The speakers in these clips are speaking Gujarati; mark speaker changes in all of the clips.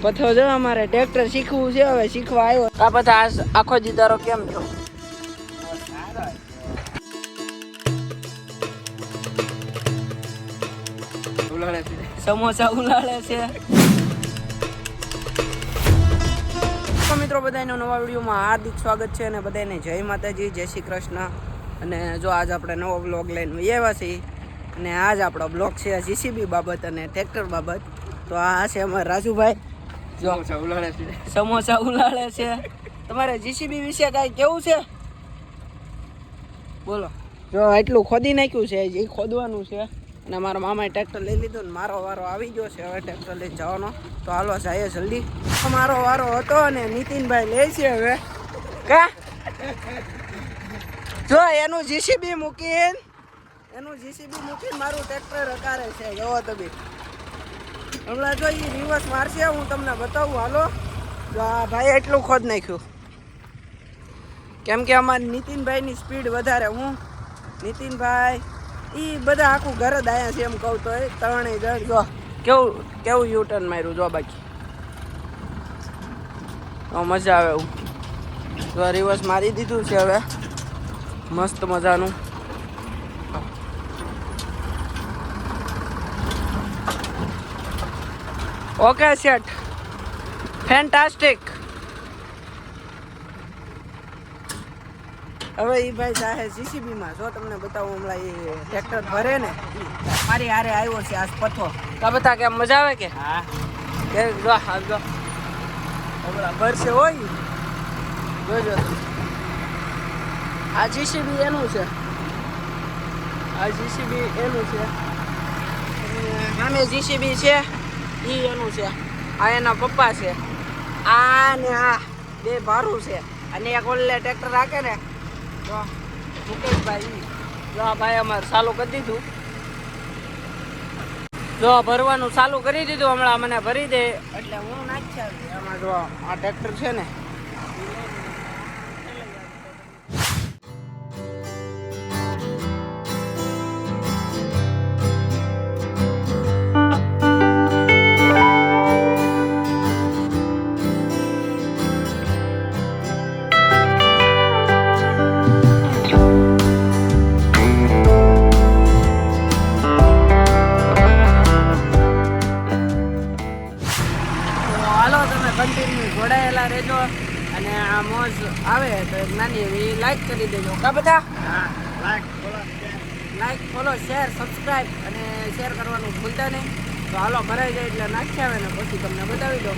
Speaker 1: પથો જો અમારે ટ્રેક્ટર શીખવું છે, હવે શીખવા આવ્યો. આ બધા આખો દીદારો કેમ છો? સમોસા ઉલાળે છે. તો મિત્રો બધાનો નવા વિડીયોમાં હાર્દિક સ્વાગત છે અને બધાને જય માતાજી, જય શ્રી કૃષ્ણ. અને જો આજ આપણે નવો બ્લોગ લઈને આવ્યા છીએ અને આજ આપણો બ્લોગ છે જીસીબી બાબત અને ટ્રેક્ટર બાબત. તો આ છે અમારા રાજુભાઈ, જો સમોસા ઉલાળે છે. તમારે જીસીબી વિશે કાંઈ કેવું છે? બોલો. જો એટલું ખોદી નાખ્યું છે, એ ખોદવાનું છે. અને મારા મામાએ ટ્રેક્ટર લઈ લીધું ને મારો વારો આવી ગયો છે હવે ટ્રેક્ટર લઈને જવાનો. તો હાલો જાય જલ્દી. મારો વારો હતો અને નીતિનભાઈ લે છે હવે. કા જો એનું જીસીબી મૂકીને મારું ટ્રેક્ટર હકારે છે. જોવો તમે હમણાં જો એ રિવર્સ મારશે, હું તમને બતાવું. હાલો જો આ ભાઈ એટલું ખોદ નાખ્યું, કેમ કે અમારી નીતિનભાઈની સ્પીડ વધારે. હું નીતિનભાઈ એ બધા આખું ઘર જ આવ્યા છે એમ કહું તો એ ત્રણેય જણ. જો કેવું યુટર્ન માર્યું જો. બાકી તો મજા આવે એવું. જો રિવર્સ મારી દીધું છે હવે મસ્ત મજાનું. Okay set, fantastic. હવે એ ભાઈ જાહે જીસીબીમાં. જો તમને બતાવું, હમણાં એ ટ્રેક્ટર ભરે ને મારી હારે આવ્યો છે આજ પથો. કા બતા કેમ મજા આવે કે? હા જો આવજો હમણાં ભરશે હોય. જોજો આ જીસીબી એનું છે, સામે જીસીબી છે એ એનું છે. આ એના પપ્પા છે. આ ને આ બે ભારું છે. અને એક ઓલે ટ્રેક્ટર રાખે ને તો મુકેશભાઈ. જો આ ભાઈ અમારે ચાલુ કરી દીધું. જો ભરવાનું ચાલુ કરી દીધું. હમણાં મને ભરી દે એટલે હું નાખી આમાં. જો આ ટ્રેક્ટર છે ને કન્ટિન્યુ જોડાયેલા રહેજો. અને આ મોજ આવે તો એક નાની એવી લાઈક કરી દેજો. કા બધા લાઈક ફોલો શેર સબસ્ક્રાઈબ અને શેર કરવાનું ભૂલતા નહીં. તો હાલો ભરાઈ જાય એટલે નાખી આવે ને પછી તમને બતાવી દો.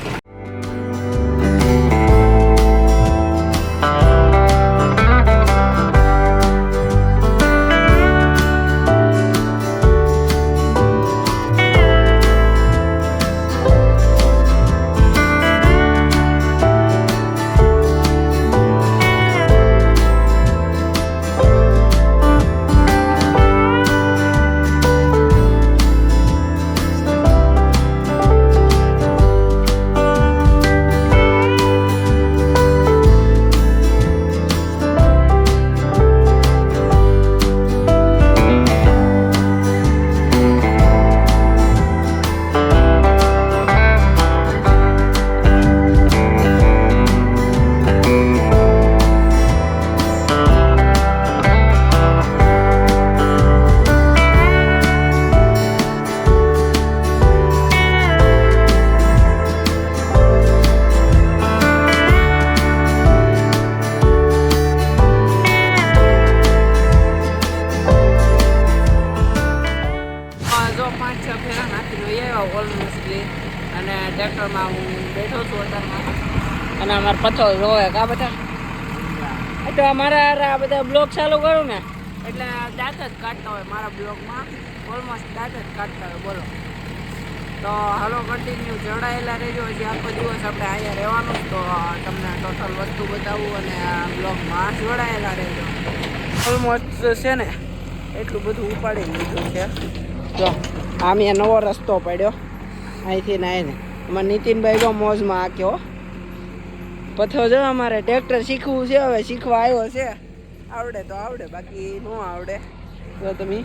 Speaker 1: ઓલમોસ્ટલી. અને ટ્રેક્ટરમાં હું બેઠો છું અત્યારમાં. અને અમારા પથ્થો રોવે. કા બધા તો અમારા આ બધા બ્લોગ ચાલુ કરું ને એટલે દાંત જ કાઢતા હોય મારા બ્લોગમાં. ઓલમોસ્ટ દાંત જ કાઢતા હોય. બોલો. તો હાલો કન્ટિન્યુ જોડાયેલા રહેજો. હજી આખો દિવસ આપણે અહીંયા રહેવાનું. તો તમને ટોટલ વસ્તુ બતાવું અને આ બ્લોગમાં જોડાયેલા રહેજો. ઓલમોસ્ટ છે ને એટલું બધું ઉપાડી લીધું છે. જો આમ એ નવો રસ્તો પડ્યો અહીંથી ને આવીને. અમારે નીતિનભાઈ જો મોજમાં આખ્યો. પથ્થો જો અમારે ટ્રેક્ટર શીખવું છે, હવે શીખવા આવ્યો છે. આવડે તો આવડે, બાકી ન આવડે. જો તમે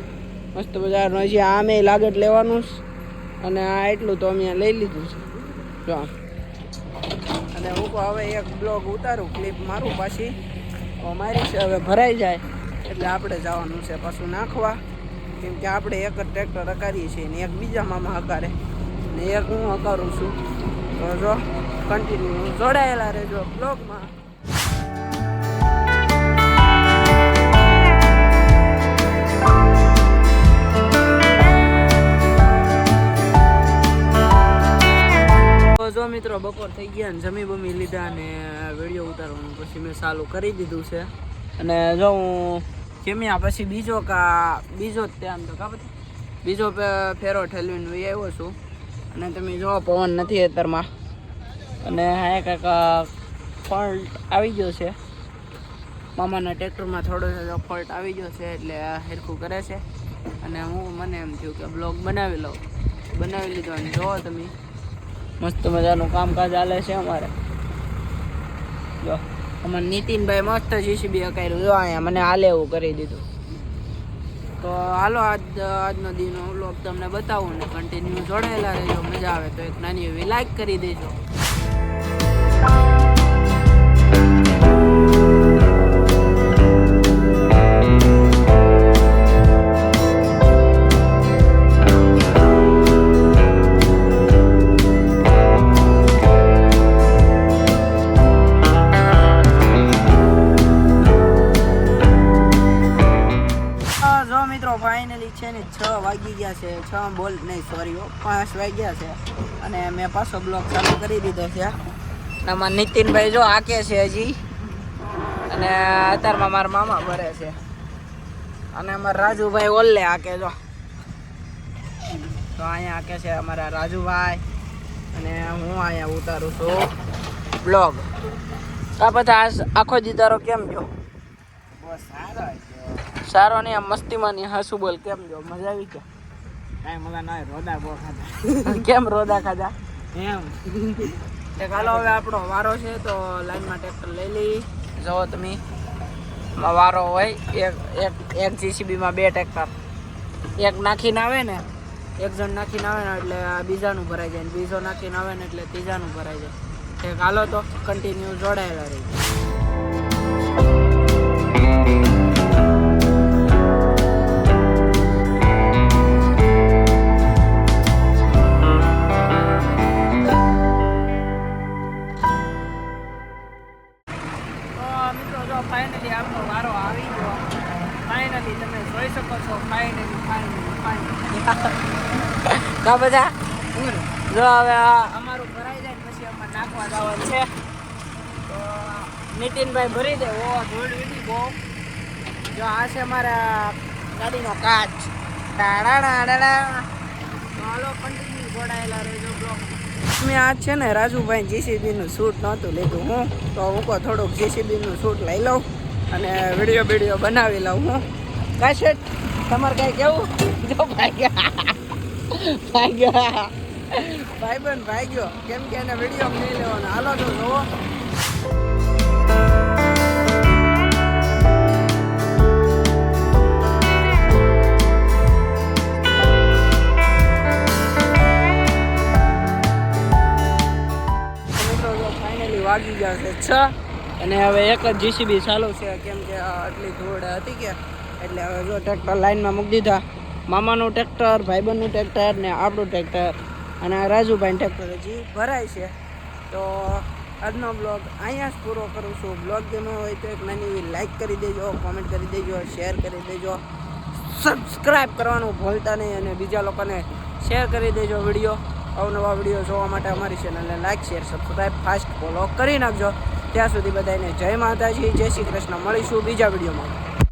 Speaker 1: મસ્ત મજાનું હજી આમે લાગત લેવાનું. અને આ એટલું તો અમે લઈ લીધું છે. જો અને હું હવે એક બ્લોગ ઉતારું, ક્લિપ મારું પાછી મારી છે. હવે ભરાઈ જાય એટલે આપણે જવાનું છે પાછું નાખવા, કેમ કે આપણે એક જ ટ્રેક્ટર હકારીએ છીએ ને એક બીજા મામા હકારે ને એક હું હકારું છું. તો જો કન્ટિન્યુ જોડાયેલા રહેજો બ્લોગમાં. જો મિત્રો બપોર થઈ ગયા ને જમી બમી લીધા ને વિડીયો ઉતારવાનું પછી મેં ચાલુ કરી દીધું છે. અને જો હું જમ્યા પછી બીજો જ ત્યાં તો બીજો ફેરો ઠેલવીને આવ્યો છું. અને તમે જો પવન નથી અત્યારમાં અને હા કાંઈક ફોલ્ટ આવી ગયો છે મામાના ટ્રેક્ટરમાં, થોડો ફોલ્ટ આવી ગયો છે એટલે હરખું કરે છે. અને મને એમ થયું કે બ્લોગ બનાવી લીધો. અને જોવો તમે મસ્ત મજાનું કામકાજ ચાલે છે અમારે. જો અમારે નીતિનભાઈ મસ્ત જીસીબી હકાર્યું, જો અહીંયા મને હાલે એવું કરી દીધું. તો હાલો આજનો દિનનો વ્લોગ તમને બતાવું ને કન્ટિન્યુ જોડાયેલા રહેજો. મજા આવે તો એક નાની એવી લાઈક કરી દેજો. ફાઇનલી છે ને 6 વાગી ગયા છે. 5 વાગ્યા છે અને મેં પાછો બ્લોગ ચાલુ કરી દીધો છે. આમાં નીતિનભાઈ જો આકે છે હજી, અને અત્યારમાં મારા મામા ભરે છે. અને અમારા રાજુભાઈ ઓલ્લે આકે જો, તો અહીંયા આકે છે અમારા રાજુભાઈ અને હું અહીંયા ઉતારું છું બ્લોગ. કા બધા આખો દી તારો કેમ ગયો? બસ સારો નહીં, આમ મસ્તીમાં નહીં. હાસુ બોલ, કેમ જો મજા આવી? કે કાંઈ મજા ના આવે, રોદા બહુ ખાધા. કેમ રોદા ખાધા એમ? હાલો હવે આપણો વારો છે તો લાઈનમાં ટ્રેક્ટર લઈ લઈ. જુઓ તમે વારો હોય એક જીસીબીમાં 2 ટ્રેક્ટર, એક નાખીને આવે ને, એક જણ નાખીને આવે ને એટલે બીજાનું ભરાઈ જાય, બીજો નાખીને આવે ને એટલે ત્રીજાનું ભરાઈ જાય. હાલો તો કન્ટિન્યુ જોડાયેલા રહી. ફાઇનલી આપણો વારો આવી ગયો. ફાઇનલી તમે જોઈ શકો છો. ફાઇનલી કા બધા જો હવે અમારું ભરાઈ જાય પછી અમારે નાખવા જવાનું છે. તો નીતિનભાઈ ભરી દે. ઓ ધૂળ વીડી બહુ. જો આ છે અમારા ગાડીનો કાચ. હાલો કન્ટિન્યુ જોડાયેલા રહેજો બ્લોગ. મેં આજ છે ને રાજુભાઈ જીસીબીનું શૂટ નહોતું લીધું હું, તો હું થોડુંક જીસીબીનું શૂટ લઈ લઉં અને વિડીયો બનાવી લઉં હું. કાશેટ તમારે કાંઈ કેવું? જો ભાઈ ગયો કેમ કે એને વિડીયો નહીં લેવાનો. હાલો તો જોવો. વાગી ગયા છે 6 અને હવે એક જ જીસીબી ચાલુ છે કેમ કે આટલી ધૂળ હતી કે એટલે હવે જો ટ્રેક્ટર લાઈનમાં મૂકી દીધા. મામાનું ટ્રેક્ટર, ભાઈબંધનું ટ્રેક્ટર ને આપણું ટ્રેક્ટર અને રાજુભાઈનું ટ્રેક્ટર હજી ભરાય છે. તો આજનો બ્લોગ અહીંયા જ પૂરો કરું છું. બ્લોગ ગમ્યો હોય તો એક નાની એવી લાઈક કરી દેજો, કોમેન્ટ કરી દેજો, શેર કરી દેજો, સબસ્ક્રાઈબ કરવાનું ભૂલતા નહીં અને બીજા લોકોને શેર કરી દેજો વિડીયો. અવનવા વિડીયો જોવા માટે અમારી ચેનલને like, share, subscribe fast follow કરી નાખજો. ત્યાં સુધી બધાને જય માતાજી, જય શ્રી કૃષ્ણ. મળીશું બીજા વિડીયોમાં.